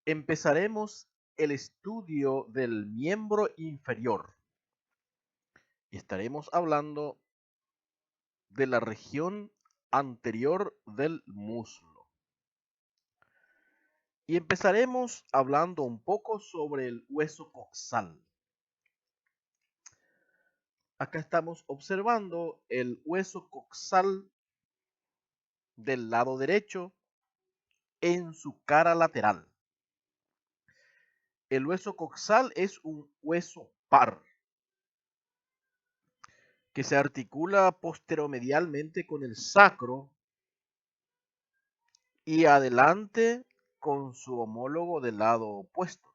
Empezaremos el estudio del miembro inferior y estaremos hablando de la región anterior del muslo. Y empezaremos hablando un poco sobre el hueso coxal. Acá estamos observando el hueso coxal del lado derecho en su cara lateral. El hueso coxal es un hueso par que se articula posteromedialmente con el sacro y adelante con su homólogo del lado opuesto.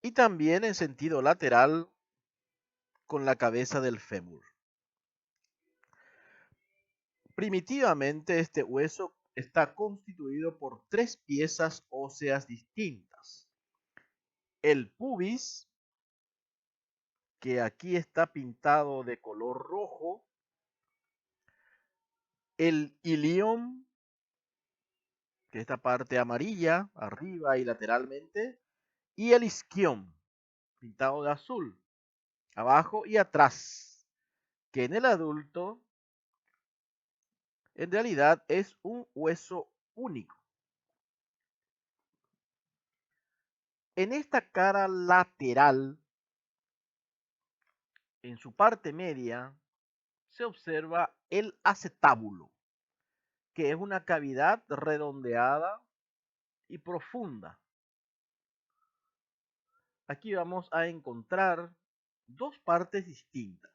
Y también en sentido lateral con la cabeza del fémur. Primitivamente este hueso está constituido por tres piezas óseas distintas. El pubis, que aquí está pintado de color rojo. El ilion, que es esta parte amarilla, arriba y lateralmente. Y el isquion, pintado de azul, abajo y atrás, que en el adulto en realidad es un hueso único. En esta cara lateral, en su parte media, se observa el acetábulo, que es una cavidad redondeada y profunda. Aquí vamos a encontrar dos partes distintas.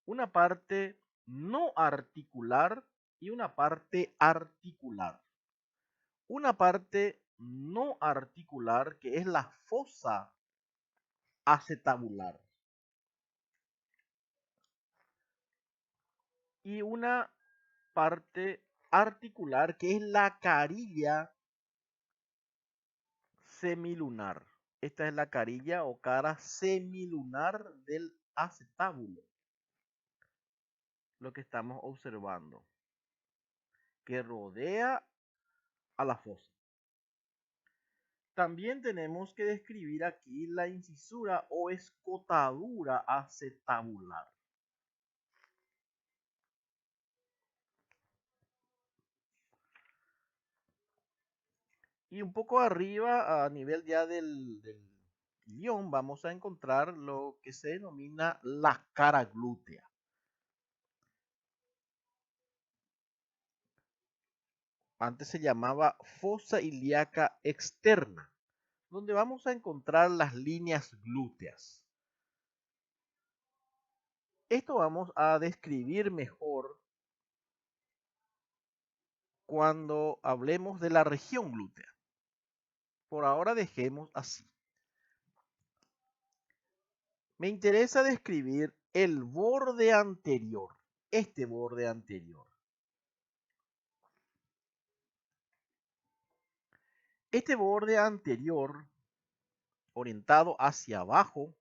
Una parte no articular y una parte articular. Una parte no articular que es la fosa acetabular. Y una parte articular que es la carilla semilunar. Esta es la carilla o cara semilunar del acetábulo. Lo que estamos observando, que rodea a la fosa. También tenemos que describir aquí la incisura o escotadura acetabular. Y un poco arriba, a nivel ya del guión, vamos a encontrar lo que se denomina la cara glútea. Antes se llamaba fosa ilíaca externa, donde vamos a encontrar las líneas glúteas. Esto vamos a describir mejor cuando hablemos de la región glútea. Por ahora dejemos así. Me interesa describir el borde anterior, este borde anterior. Este borde anterior, orientado hacia abajo,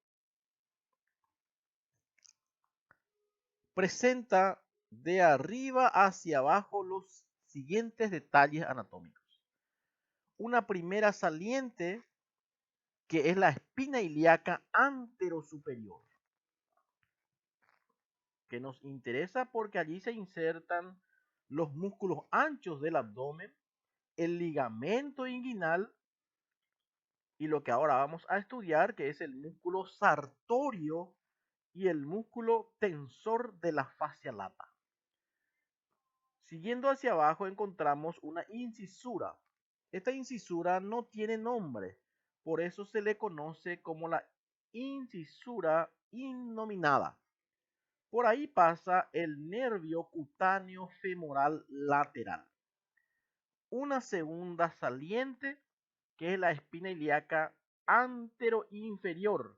presenta de arriba hacia abajo los siguientes detalles anatómicos. Una primera saliente, que es la espina ilíaca anterosuperior, que nos interesa porque allí se insertan los músculos anchos del abdomen, el ligamento inguinal y lo que ahora vamos a estudiar, que es el músculo sartorio y el músculo tensor de la fascia lata. Siguiendo hacia abajo encontramos una incisura. Esta incisura no tiene nombre, por eso se le conoce como la incisura innominada. Por ahí pasa el nervio cutáneo femoral lateral. Una segunda saliente, que es la espina ilíaca anteroinferior,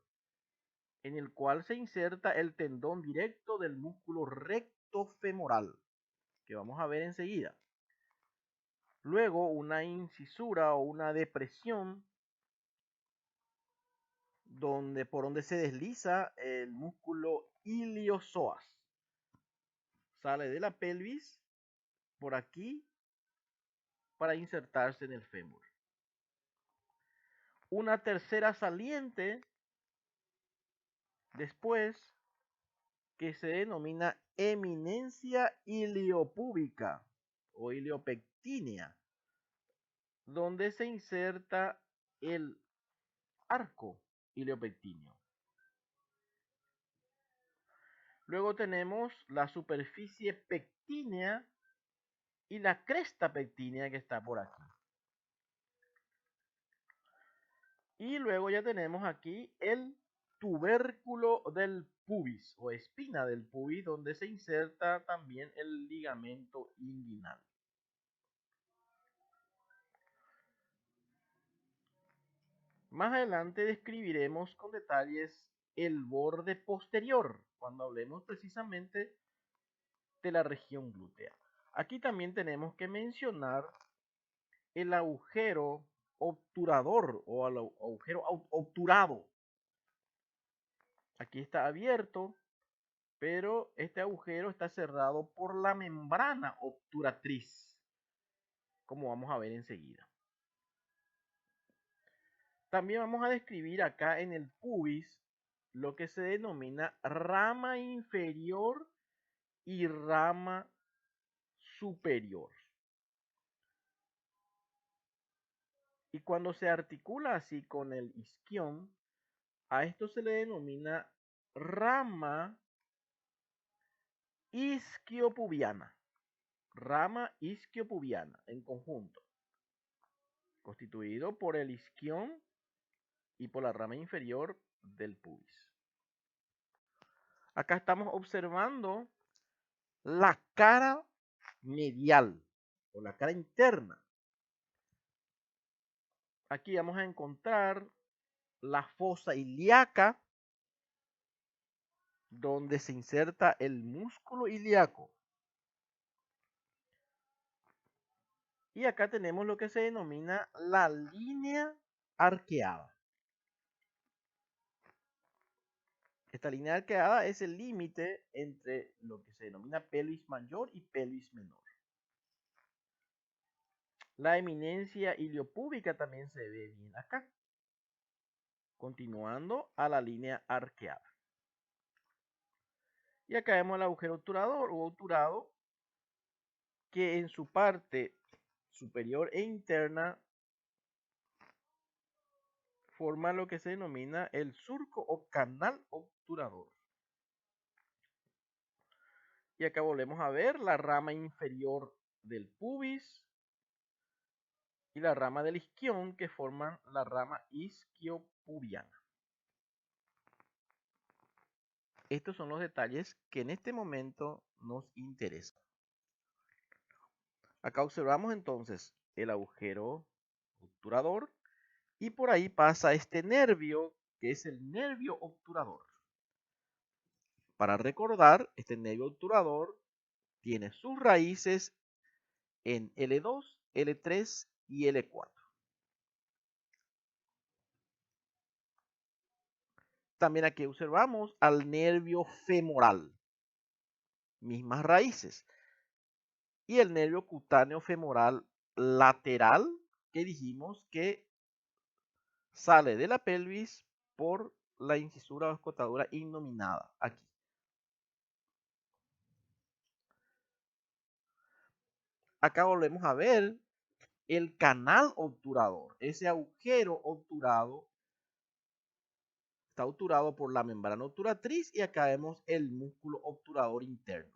en el cual se inserta el tendón directo del músculo recto femoral, que vamos a ver enseguida. Luego una incisura o una depresión por donde se desliza el músculo iliosoas. Sale de la pelvis por aquí para insertarse en el fémur. una tercera saliente después que se denomina eminencia iliopúbica o iliopectínea, donde se inserta el arco iliopectíneo. Luego tenemos la superficie pectínea y la cresta pectínea que está por aquí. Y luego ya tenemos aquí el tubérculo del pubis o espina del pubis, donde se inserta también el ligamento inguinal. Más adelante describiremos con detalles el borde posterior, cuando hablemos precisamente de la región glútea. Aquí también tenemos que mencionar el agujero obturador o el agujero obturado. Aquí está abierto, pero este agujero está cerrado por la membrana obturatriz, como vamos a ver enseguida. También vamos a describir acá en el pubis lo que se denomina rama inferior y rama superior. Y cuando se articula así con el isquión, a esto se le denomina rama isquiopubiana. Rama isquiopubiana en conjunto, constituido por el isquión y por la rama inferior del pubis. Acá estamos observando la cara medial o la cara interna. Aquí vamos a encontrar la fosa ilíaca, donde se inserta el músculo ilíaco. Y acá tenemos lo que se denomina la línea arqueada. Esta línea arqueada es el límite entre lo que se denomina pelvis mayor y pelvis menor. La eminencia iliopúbica también se ve bien acá, continuando a la línea arqueada. Y acá vemos el agujero obturador o obturado, que en su parte superior e interna forma lo que se denomina el surco o canal obturador. Y acá volvemos a ver la rama inferior del pubis y la rama del isquión, que forman la rama isquiopubiana. Estos son los detalles que en este momento nos interesan. Acá observamos entonces el agujero obturador y por ahí pasa este nervio, que es el nervio obturador. Para recordar, este nervio obturador tiene sus raíces en L2, L3 y L4. También aquí observamos al nervio femoral, mismas raíces. Y el nervio cutáneo femoral lateral, que dijimos que sale de la pelvis por la incisura o escotadura innominada, aquí. Acá volvemos a ver el canal obturador, ese agujero obturado. Está obturado por la membrana obturatriz y acá vemos el músculo obturador interno.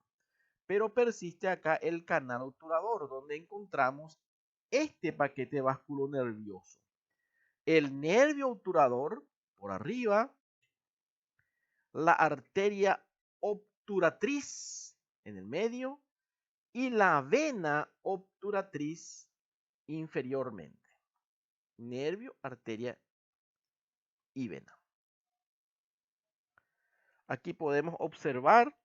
Pero persiste acá el canal obturador, donde encontramos este paquete vasculonervioso. El nervio obturador por arriba, la arteria obturatriz en el medio y la vena obturatriz inferiormente. Nervio, arteria y vena. Aquí podemos observar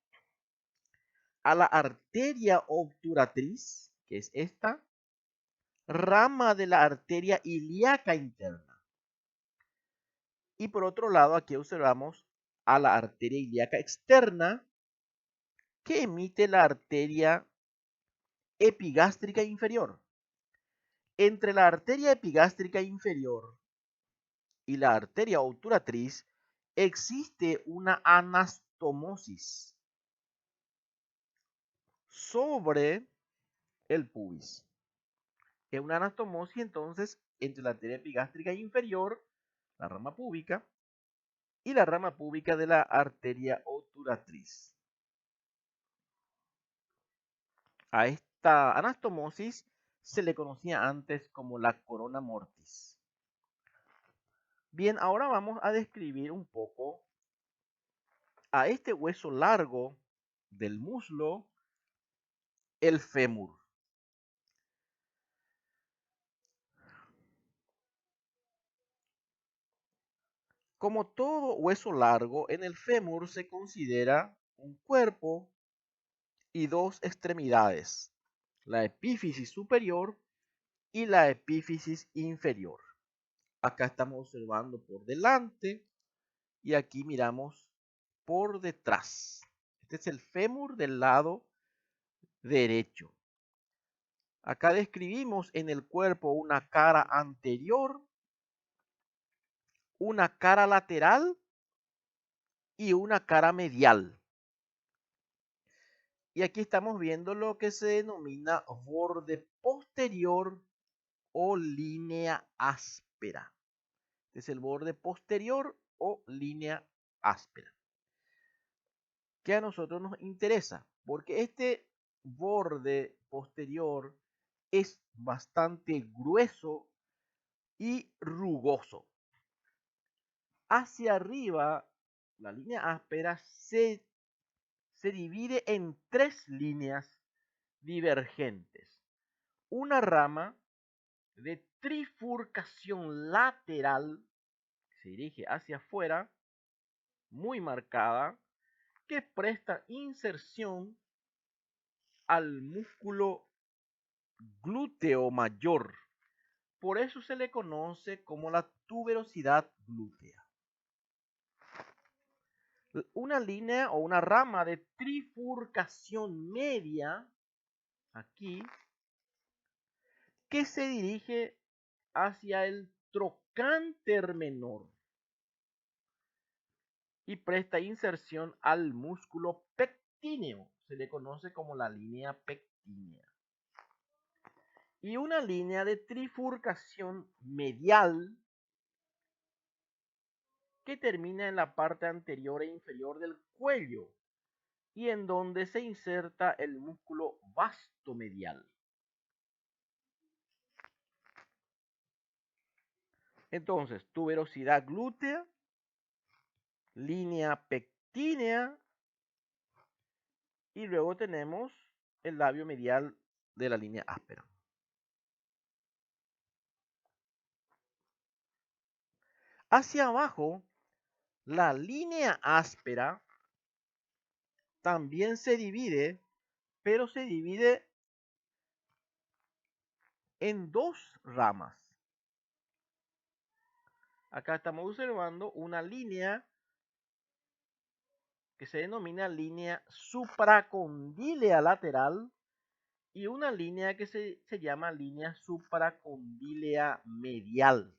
a la arteria obturatriz, que es esta, rama de la arteria ilíaca interna. Y por otro lado, aquí observamos a la arteria ilíaca externa, que emite la arteria epigástrica inferior. Entre la arteria epigástrica inferior y la arteria obturatriz, existe una anastomosis sobre el pubis. Es una anastomosis entonces entre la arteria epigástrica inferior, la rama púbica, y la rama púbica de la arteria obturatriz. A esta anastomosis se le conocía antes como la corona mortis. Bien, ahora vamos a describir un poco a este hueso largo del muslo, el fémur. Como todo hueso largo, en el fémur se considera un cuerpo y dos extremidades, la epífisis superior y la epífisis inferior. Acá estamos observando por delante y aquí miramos por detrás. Este es el fémur del lado derecho. Acá describimos en el cuerpo una cara anterior, una cara lateral y una cara medial. Y aquí estamos viendo lo que se denomina borde posterior o línea áspera. Este es el borde posterior o línea áspera, que a nosotros nos interesa, porque este borde posterior es bastante grueso y rugoso. Hacia arriba, la línea áspera se divide en tres líneas divergentes. Una rama de trifurcación lateral que se dirige hacia afuera, muy marcada, que presta inserción al músculo glúteo mayor. Por eso se le conoce como la tuberosidad glútea. Una línea o una rama de trifurcación media, aquí, que se dirige hacia el trocánter menor y presta inserción al músculo pectíneo. Se le conoce como la línea pectínea. Y una línea de trifurcación medial que termina en la parte anterior e inferior del cuello y en donde se inserta el músculo vastomedial. Entonces, tuberosidad glútea, línea pectínea y luego tenemos el labio medial de la línea áspera. Hacia abajo, la línea áspera también se divide, pero se divide en dos ramas. Acá estamos observando una línea que se denomina línea supracondílea lateral y una línea que se llama línea supracondílea medial.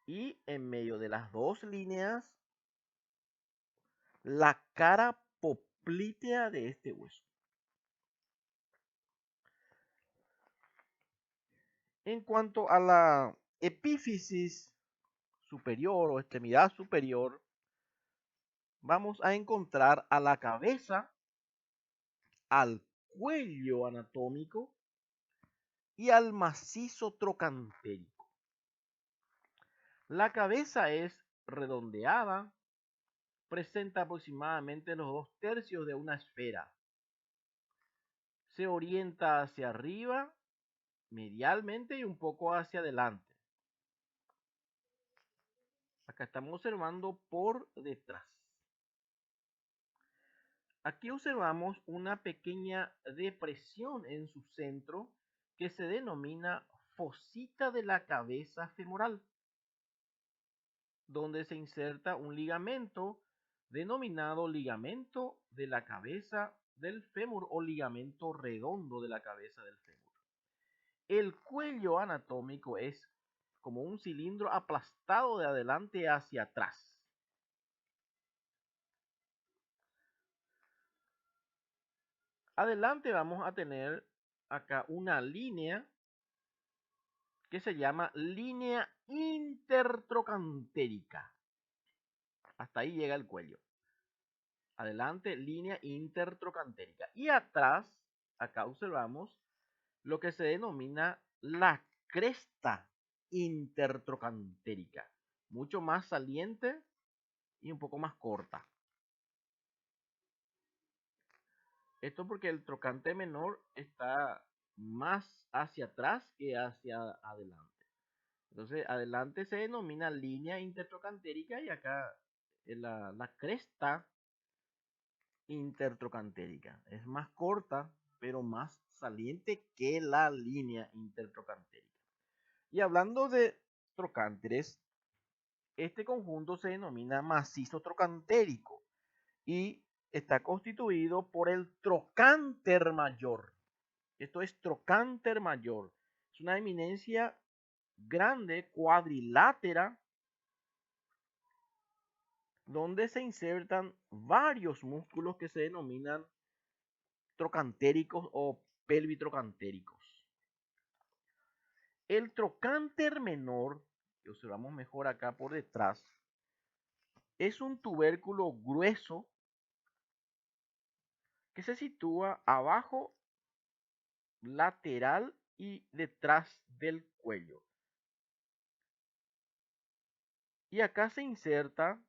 Y en medio de las dos líneas, la cara poplítea de este hueso. En cuanto a la epífisis superior o extremidad superior, vamos a encontrar a la cabeza, al cuello anatómico y al macizo trocantérico. La cabeza es redondeada, presenta aproximadamente los 2/3 de una esfera. Se orienta hacia arriba, medialmente y un poco hacia adelante. Acá estamos observando por detrás. Aquí observamos una pequeña depresión en su centro que se denomina fosita de la cabeza femoral, donde se inserta un ligamento denominado ligamento de la cabeza del fémur o ligamento redondo de la cabeza del fémur. El cuello anatómico es como un cilindro aplastado de adelante hacia atrás. Adelante vamos a tener acá una línea que se llama línea intertrocantérica. Hasta ahí llega el cuello. Adelante, línea intertrocantérica. Y atrás, acá observamos lo que se denomina la cresta intertrocantérica. Mucho más saliente y un poco más corta. Esto porque el trocante menor está más hacia atrás que hacia adelante. Entonces, adelante se denomina línea intertrocantérica y acá la cresta intertrocantérica. Es más corta, pero más saliente que la línea intertrocantérica. Y hablando de trocánteres, este conjunto se denomina macizo trocantérico y está constituido por el trocánter mayor. Esto es trocánter mayor. Es una eminencia grande, cuadrilátera, donde se insertan varios músculos que se denominan trocantéricos o pelvitrocantéricos. El trocánter menor, que observamos mejor acá por detrás, es un tubérculo grueso que se sitúa abajo, lateral y detrás del cuello. Y acá se inserta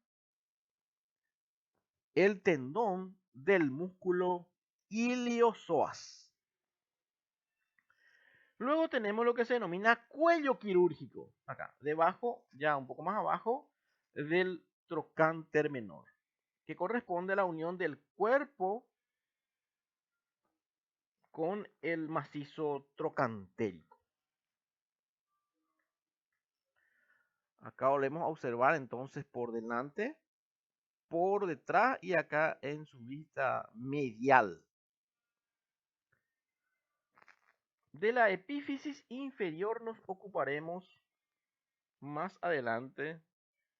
el tendón del músculo iliosoas. Luego tenemos lo que se denomina cuello quirúrgico, acá, debajo, ya un poco más abajo del trocánter menor, que corresponde a la unión del cuerpo con el macizo trocantérico. Acá volvemos a observar entonces por delante, por detrás y acá en su vista medial. De la epífisis inferior nos ocuparemos más adelante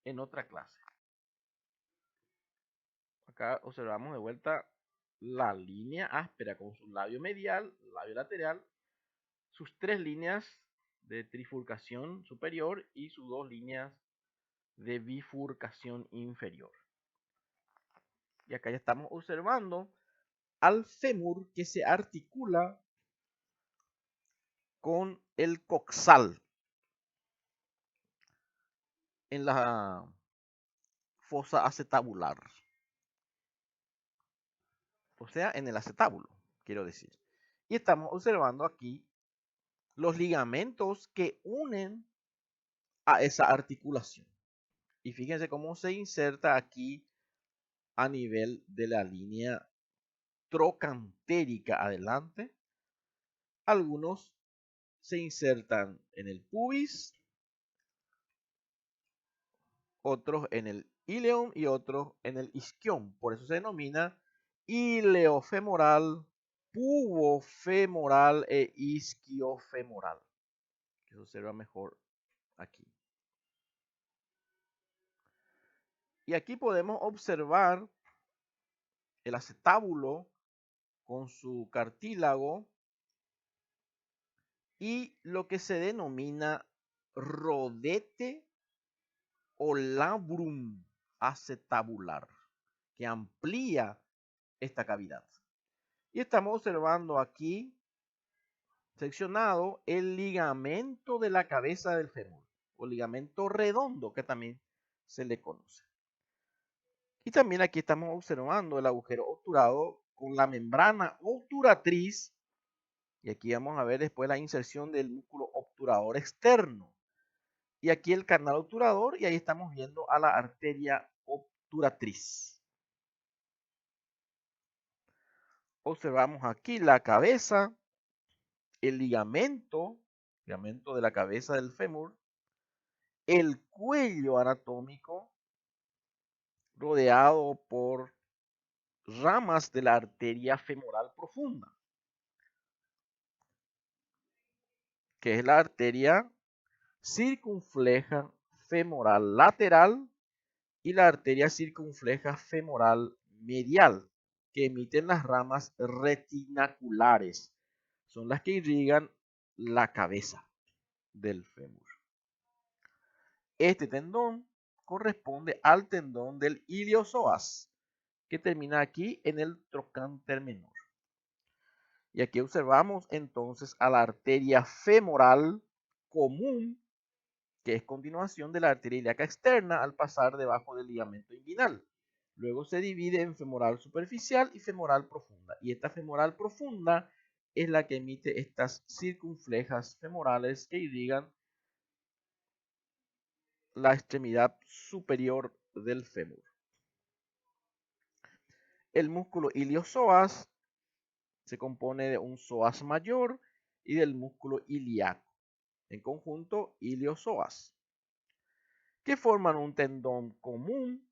en otra clase. Acá observamos de vuelta la línea áspera con su labio medial, labio lateral, sus tres líneas de trifurcación superior y sus dos líneas de bifurcación inferior. Y acá ya estamos observando al fémur que se articula con el coxal en la fosa acetabular. O sea, en el acetábulo, quiero decir. Y estamos observando aquí los ligamentos que unen a esa articulación. Y fíjense cómo se inserta aquí a nivel de la línea trocantérica adelante. Algunos se insertan en el pubis, otros en el ileum y otros en el isquion. Por eso se denomina ileofemoral, pubofemoral e isquiofemoral. Que se observa mejor aquí. Y aquí podemos observar el acetábulo con su cartílago y lo que se denomina rodete o labrum acetabular, que amplía esta cavidad. Y estamos observando aquí seccionado el ligamento de la cabeza del fémur, o ligamento redondo, que también se le conoce. Y también aquí estamos observando el agujero obturado con la membrana obturatriz. Y aquí vamos a ver después la inserción del músculo obturador externo. Y aquí el canal obturador y ahí estamos viendo a la arteria obturatriz. Observamos aquí la cabeza, el ligamento de la cabeza del fémur, el cuello anatómico rodeado por ramas de la arteria femoral profunda. que es la arteria circunfleja femoral lateral y la arteria circunfleja femoral medial, que emiten las ramas retinaculares. Son las que irrigan la cabeza del fémur. Este tendón corresponde al tendón del iliosoas, que termina aquí en el trocánter menor. Y aquí observamos entonces a la arteria femoral común, que es continuación de la arteria ilíaca externa al pasar debajo del ligamento inguinal. Luego se divide en femoral superficial y femoral profunda. Y esta femoral profunda es la que emite estas circunflejas femorales que irrigan la extremidad superior del fémur. El músculo iliosoas se compone de un psoas mayor y del músculo ilíaco, en conjunto iliosoas, que forman un tendón común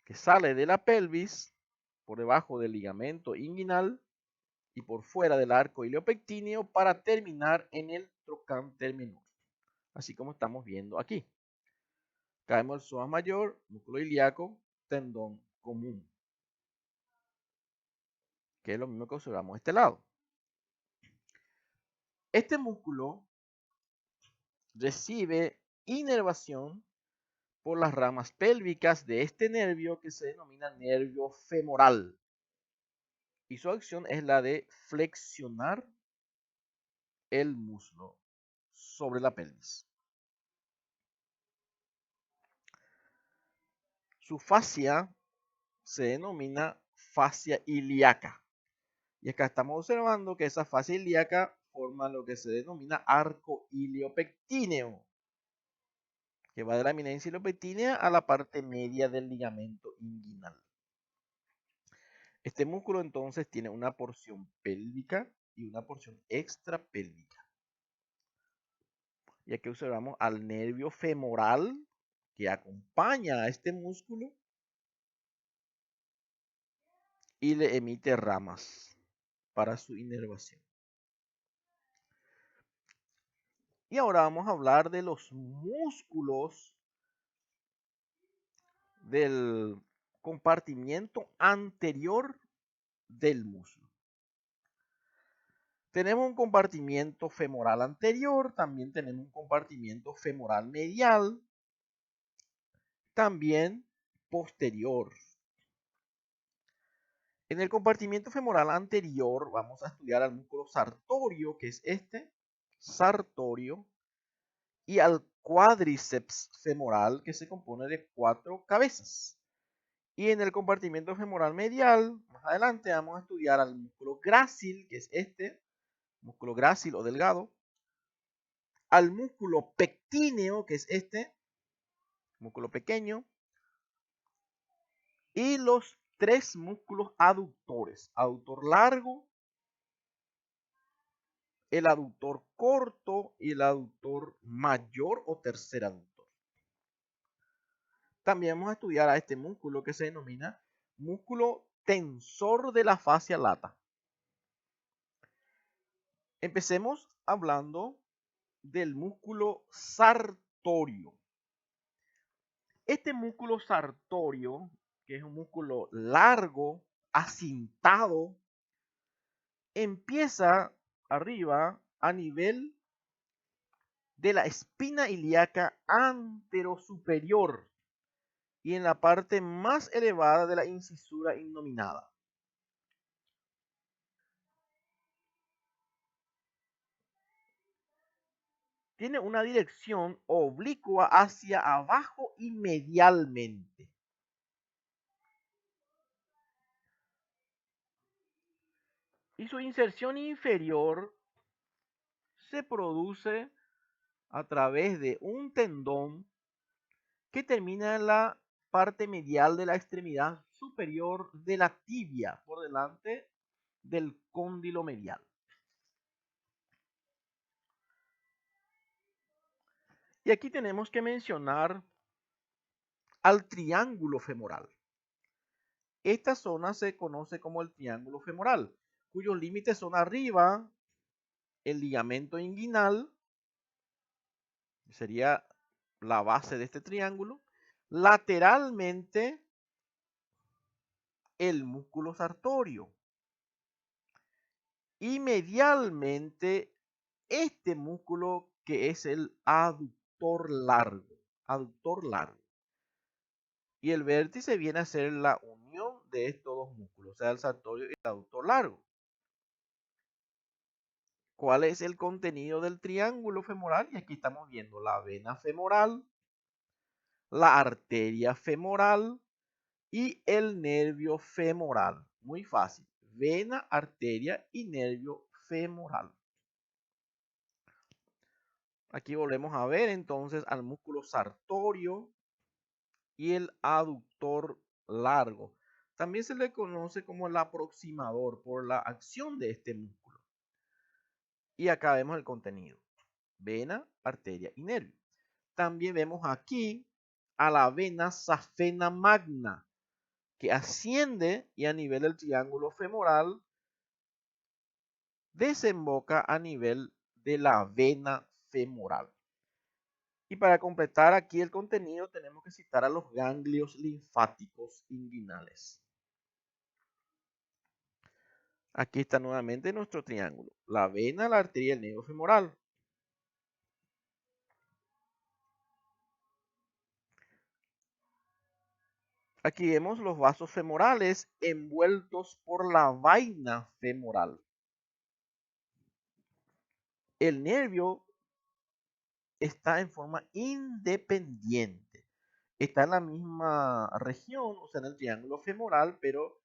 que sale de la pelvis por debajo del ligamento inguinal y por fuera del arco iliopectíneo para terminar en el trocánter menor, así como estamos viendo aquí. Caemos el psoas mayor, músculo ilíaco, tendón común, que es lo mismo que observamos de este lado. Este músculo recibe inervación por las ramas pélvicas de este nervio que se denomina nervio femoral. Y su acción es la de flexionar el muslo sobre la pelvis. Su fascia se denomina fascia ilíaca. Y acá estamos observando que esa fascia ilíaca forma lo que se denomina arco iliopectíneo, que va de la eminencia iliopectínea a la parte media del ligamento inguinal. Este músculo entonces tiene una porción pélvica y una porción extrapélvica. Y aquí observamos al nervio femoral que acompaña a este músculo y le emite ramas para su inervación. Y ahora vamos a hablar de los músculos del compartimiento anterior del muslo. Tenemos un compartimiento femoral anterior, también tenemos un compartimiento femoral medial, también posterior. En el compartimiento femoral anterior vamos a estudiar al músculo sartorio, que es este, sartorio, y al cuádriceps femoral, que se compone de 4 cabezas. Y en el compartimiento femoral medial, más adelante vamos a estudiar al músculo grácil, que es este, músculo grácil o delgado, al músculo pectíneo, que es este, músculo pequeño, y los 3 músculos aductores, aductor largo, el aductor corto y el aductor mayor o tercer aductor. También vamos a estudiar a este músculo que se denomina músculo tensor de la fascia lata. Empecemos hablando del músculo sartorio. Este músculo sartorio, que es un músculo largo, acintado, empieza arriba a nivel de la espina ilíaca anterosuperior y en la parte más elevada de la incisura innominada. Tiene una dirección oblicua hacia abajo y medialmente. Y su inserción inferior se produce a través de un tendón que termina en la parte medial de la extremidad superior de la tibia, por delante del cóndilo medial. Y aquí tenemos que mencionar al triángulo femoral. Esta zona se conoce como el triángulo femoral, cuyos límites son arriba el ligamento inguinal, sería la base de este triángulo. Lateralmente, el músculo sartorio. Y medialmente, este músculo que es el aductor largo. Aductor largo. Y el vértice viene a ser la unión de estos dos músculos, o sea, el sartorio y el aductor largo. ¿Cuál es el contenido del triángulo femoral? Y aquí estamos viendo la vena femoral, la arteria femoral y el nervio femoral. Muy fácil. Vena, arteria y nervio femoral. Aquí volvemos a ver entonces al músculo sartorio y el aductor largo. También se le conoce como el aproximador por la acción de este músculo. Y acá vemos el contenido. Vena, arteria y nervio. También vemos aquí a la vena safena magna, que asciende y a nivel del triángulo femoral desemboca a nivel de la vena femoral. Y para completar aquí el contenido tenemos que citar a los ganglios linfáticos inguinales. Aquí está nuevamente nuestro triángulo. La vena, la arteria y el nervio femoral. Aquí vemos los vasos femorales envueltos por la vaina femoral. El nervio está en forma independiente. Está en la misma región, o sea, en el triángulo femoral, pero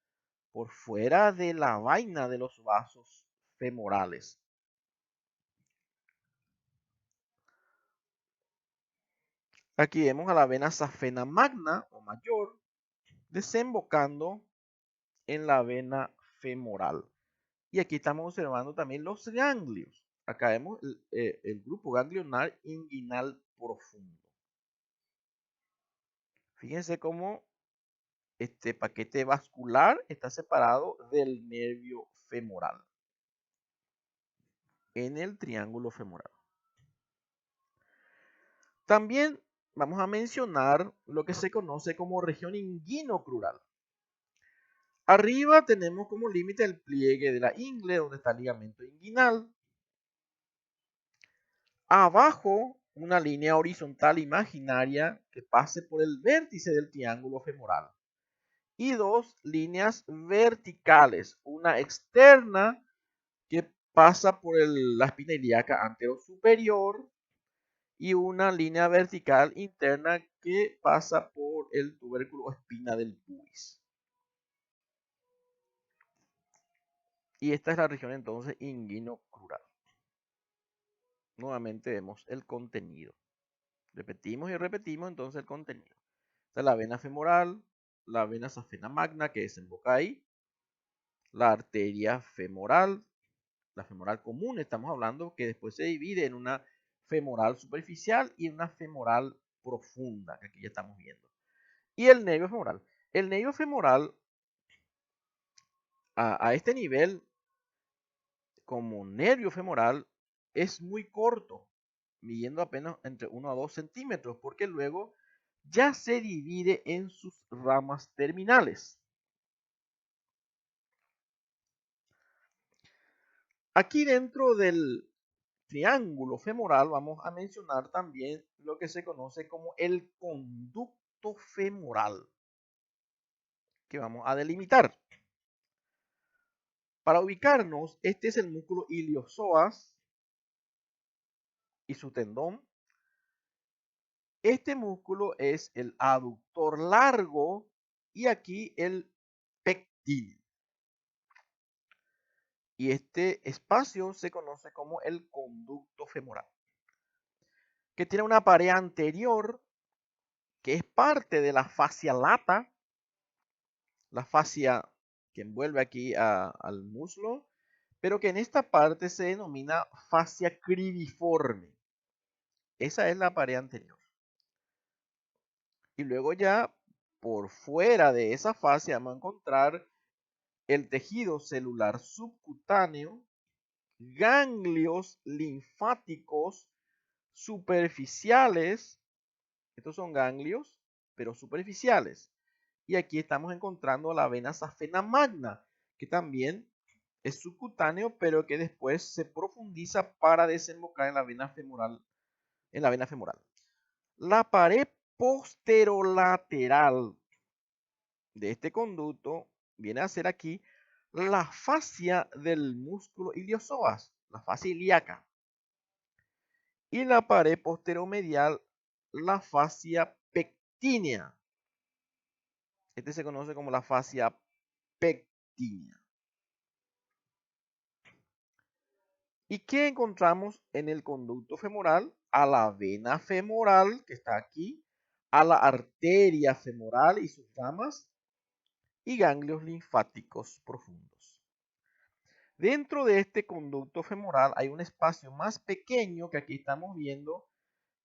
por fuera de la vaina de los vasos femorales. Aquí vemos a la vena safena magna o mayor desembocando en la vena femoral. Y aquí estamos observando también los ganglios. Acá vemos el grupo ganglionar inguinal profundo. Fíjense cómo este paquete vascular está separado del nervio femoral en el triángulo femoral. También vamos a mencionar lo que se conoce como región inguinocrural. Arriba tenemos como límite el pliegue de la ingle, donde está el ligamento inguinal. Abajo, una línea horizontal imaginaria que pase por el vértice del triángulo femoral. Y dos líneas verticales, una externa que pasa por la espina ilíaca anterosuperior y una línea vertical interna que pasa por el tubérculo o espina del pubis. Y esta es la región entonces inguinocrural. Nuevamente vemos el contenido. Repetimos y repetimos entonces el contenido. Está la vena femoral, la vena safena magna que desemboca ahí, la arteria femoral, la femoral común, estamos hablando que después se divide en una femoral superficial y una femoral profunda, que aquí ya estamos viendo. Y el nervio femoral. El nervio femoral a este nivel, como nervio femoral, es muy corto, midiendo apenas entre 1 a 2 centímetros, porque luego ya se divide en sus ramas terminales. Aquí dentro del triángulo femoral vamos a mencionar también lo que se conoce como el conducto femoral, que vamos a delimitar. Para ubicarnos, este es el músculo iliosoas y su tendón. Este músculo es el aductor largo y aquí el pectín. Y este espacio se conoce como el conducto femoral, que tiene una pared anterior que es parte de la fascia lata, la fascia que envuelve aquí al muslo, pero que en esta parte se denomina fascia cribiforme. Esa es la pared anterior. Y luego ya por fuera de esa fascia vamos a encontrar el tejido celular subcutáneo ganglios linfáticos superficiales. Estos son ganglios, pero superficiales. Y aquí estamos encontrando la vena safena magna, que también es subcutáneo, pero que después se profundiza para desembocar en la vena femoral. La pared posterolateral de este conducto viene a ser aquí la fascia del músculo iliosoas, la fascia ilíaca. Y la pared posteromedial, la fascia pectínea. Este se conoce como la fascia pectínea. ¿Y qué encontramos en el conducto femoral? A la vena femoral, que está aquí, a la arteria femoral y sus ramas, y ganglios linfáticos profundos. Dentro de este conducto femoral hay un espacio más pequeño que aquí estamos viendo,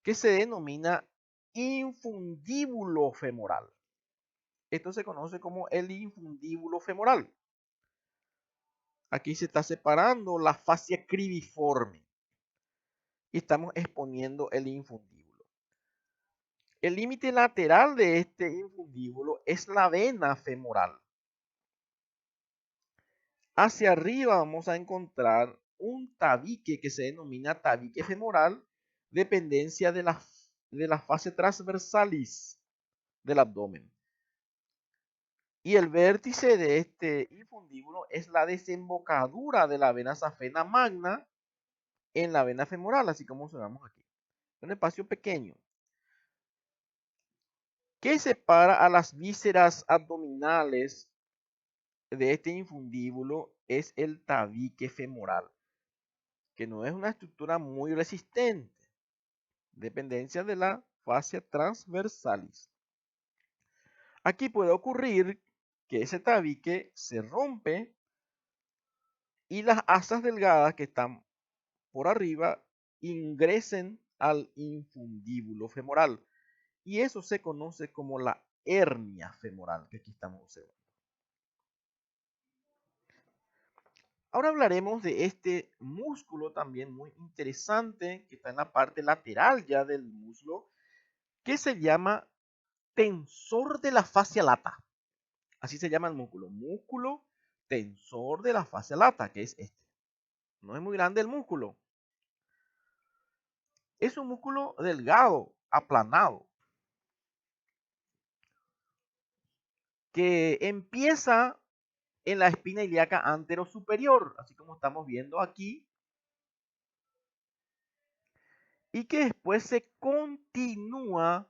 que se denomina infundíbulo femoral. Esto se conoce como el infundíbulo femoral. Aquí se está separando la fascia cribiforme y estamos exponiendo el infundíbulo. El límite lateral de este infundíbulo es la vena femoral. Hacia arriba vamos a encontrar un tabique que se denomina tabique femoral, dependencia de la fase transversalis del abdomen. Y el vértice de este infundíbulo es la desembocadura de la vena safena magna en la vena femoral, así como observamos aquí. Un espacio pequeño que separa a las vísceras abdominales de este infundíbulo es el tabique femoral, que no es una estructura muy resistente, dependencia de la fascia transversalis. Aquí puede ocurrir que ese tabique se rompe y las asas delgadas que están por arriba ingresen al infundíbulo femoral. Y eso se conoce como la hernia femoral, que aquí estamos observando. Ahora hablaremos de este músculo también muy interesante, que está en la parte lateral ya del muslo, que se llama tensor de la fascia lata. Así se llama el músculo tensor de la fascia lata, que es este. No es muy grande el músculo. Es un músculo delgado, aplanado, que empieza en la espina ilíaca anterosuperior, así como estamos viendo aquí, y que después se continúa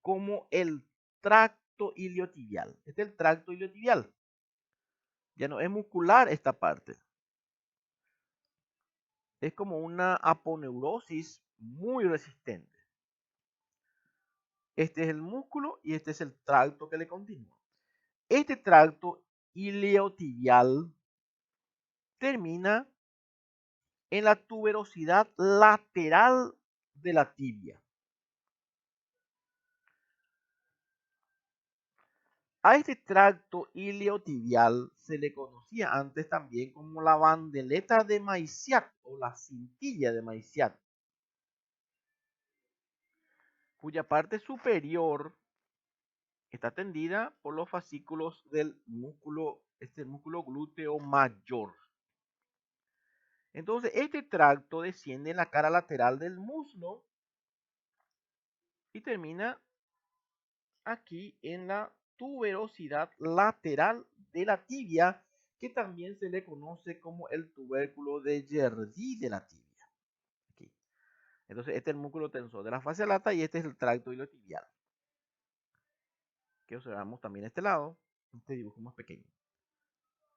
como el tracto iliotibial. Este es el tracto iliotibial. Ya no es muscular esta parte. Es como una aponeurosis muy resistente. Este es el músculo y este es el tracto que le continúa. Este tracto iliotibial termina en la tuberosidad lateral de la tibia. A este tracto iliotibial se le conocía antes también como la bandeleta de Maillard o la cintilla de Maillard, cuya parte superior está tendida por los fascículos del músculo, músculo glúteo mayor. Entonces, este tracto desciende en la cara lateral del muslo y termina aquí en la tuberosidad lateral de la tibia, que también se le conoce como el tubérculo de Gerdy de la tibia. Aquí. Entonces, este es el músculo tensor de la fascia lata y este es el tracto iliotibial, que observamos también a este lado, este dibujo más pequeño.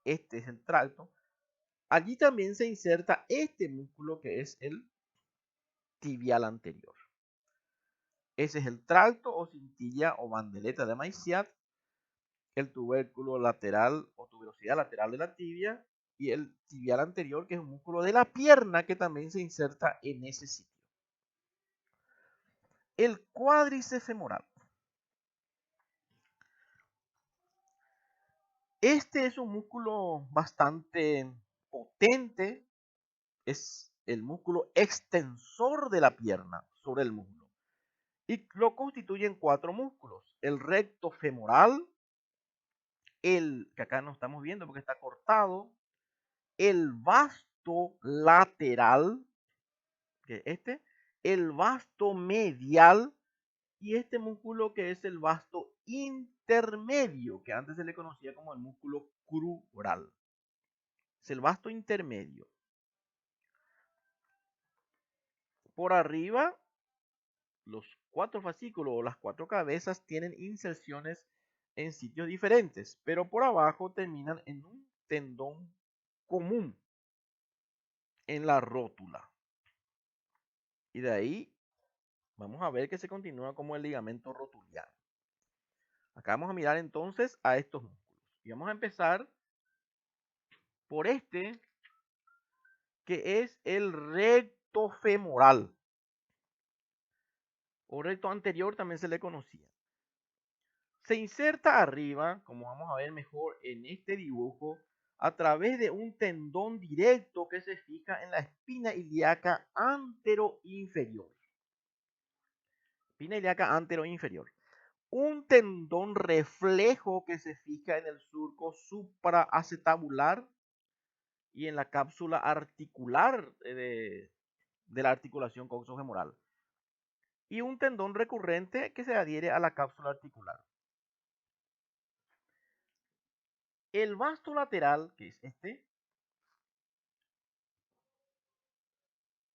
Este es el tracto. Allí también se inserta este músculo que es el tibial anterior. Ese es el tracto o cintilla o bandeleta de Maillard, el tubérculo lateral o tuberosidad lateral de la tibia y el tibial anterior, que es un músculo de la pierna que también se inserta en ese sitio. El cuádriceps femoral. Este es un músculo bastante potente es el músculo extensor de la pierna sobre el muslo. Y lo constituyen 4 músculos: el recto femoral, el que acá no estamos viendo porque está cortado, el vasto lateral, que es el vasto medial y este músculo que es el vasto intermedio, que antes se le conocía como el músculo crural. Es el vasto intermedio. Por arriba, los 4 fascículos o las 4 cabezas tienen inserciones en sitios diferentes, pero por abajo terminan en un tendón común en la rótula. Y de ahí vamos a ver que se continúa como el ligamento rotuliano. Acá vamos a mirar entonces a estos músculos. Y vamos a empezar por este, que es el recto femoral. O recto anterior también se le conocía. Se inserta arriba, como vamos a ver mejor en este dibujo, a través de un tendón directo que se fija en la espina ilíaca antero-inferior. Espina ilíaca antero-inferior. Un tendón reflejo que se fija en el surco supraacetabular y en la cápsula articular de la articulación coxofemoral. Y un tendón recurrente que se adhiere a la cápsula articular. El vasto lateral, que es este,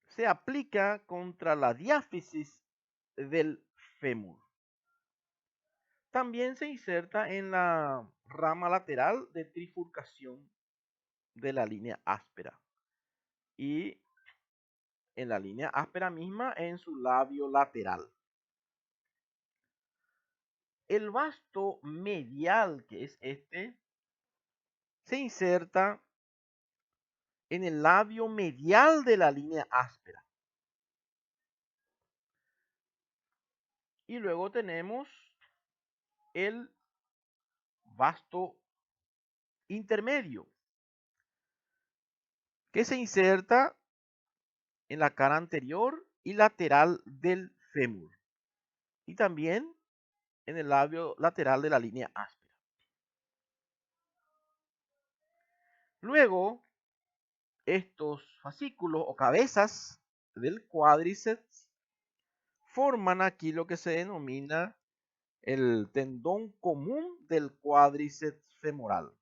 se aplica contra la diáfisis del fémur. También se inserta en la rama lateral de trifurcación de la línea áspera y en la línea áspera misma en su labio lateral. El vasto medial, que es este, se inserta en el labio medial de la línea áspera. Y luego tenemos el vasto intermedio, que se inserta en la cara anterior y lateral del fémur. Y también en el labio lateral de la línea áspera. Luego, estos fascículos o cabezas del cuádriceps forman aquí lo que se denomina el tendón común del cuádriceps femoral.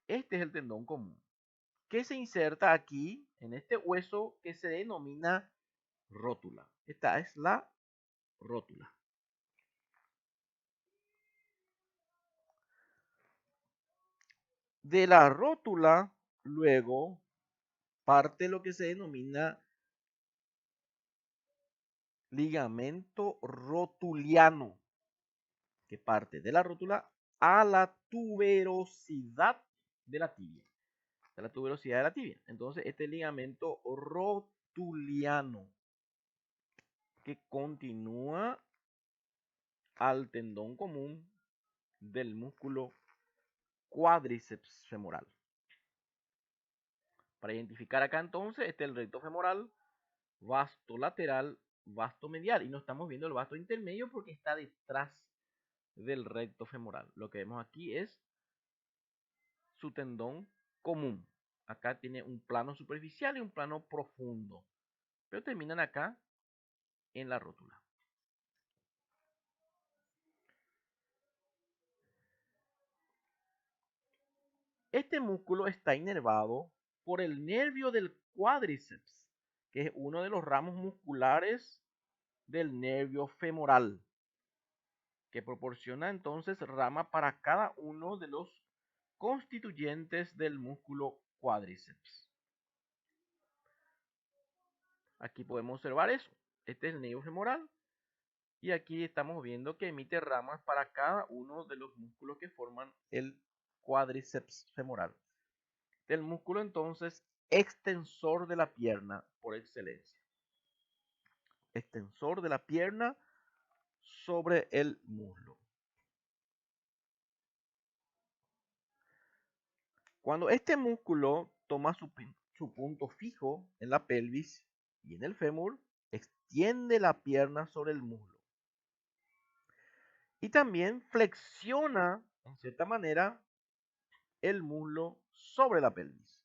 Este es el tendón común, que se inserta aquí en este hueso que se denomina rótula. Esta es la rótula. De la rótula, luego, parte lo que se denomina ligamento rotuliano, que parte de la rótula a la tuberosidad de la tibia. De la tuberosidad de la tibia. Entonces, este ligamento rotuliano que continúa al tendón común del músculo cuádriceps femoral. Para identificar acá entonces, este es el recto femoral, vasto lateral, vasto medial. Y no estamos viendo el vasto intermedio porque está detrás del recto femoral. Lo que vemos aquí es su tendón común. Acá tiene un plano superficial y un plano profundo, pero terminan acá en la rótula. Este músculo está inervado por el nervio del cuádriceps, que es uno de los ramos musculares del nervio femoral, que proporciona entonces rama para cada uno de los constituyentes del músculo cuádriceps. Aquí podemos observar eso. Este es el nervio femoral y aquí estamos viendo que emite ramas para cada uno de los músculos que forman el cuádriceps femoral. El músculo entonces extensor de la pierna por excelencia. Extensor de la pierna sobre el muslo. Cuando este músculo toma su punto fijo en la pelvis y en el fémur, extiende la pierna sobre el muslo. Y también flexiona, en cierta manera, el muslo sobre la pelvis.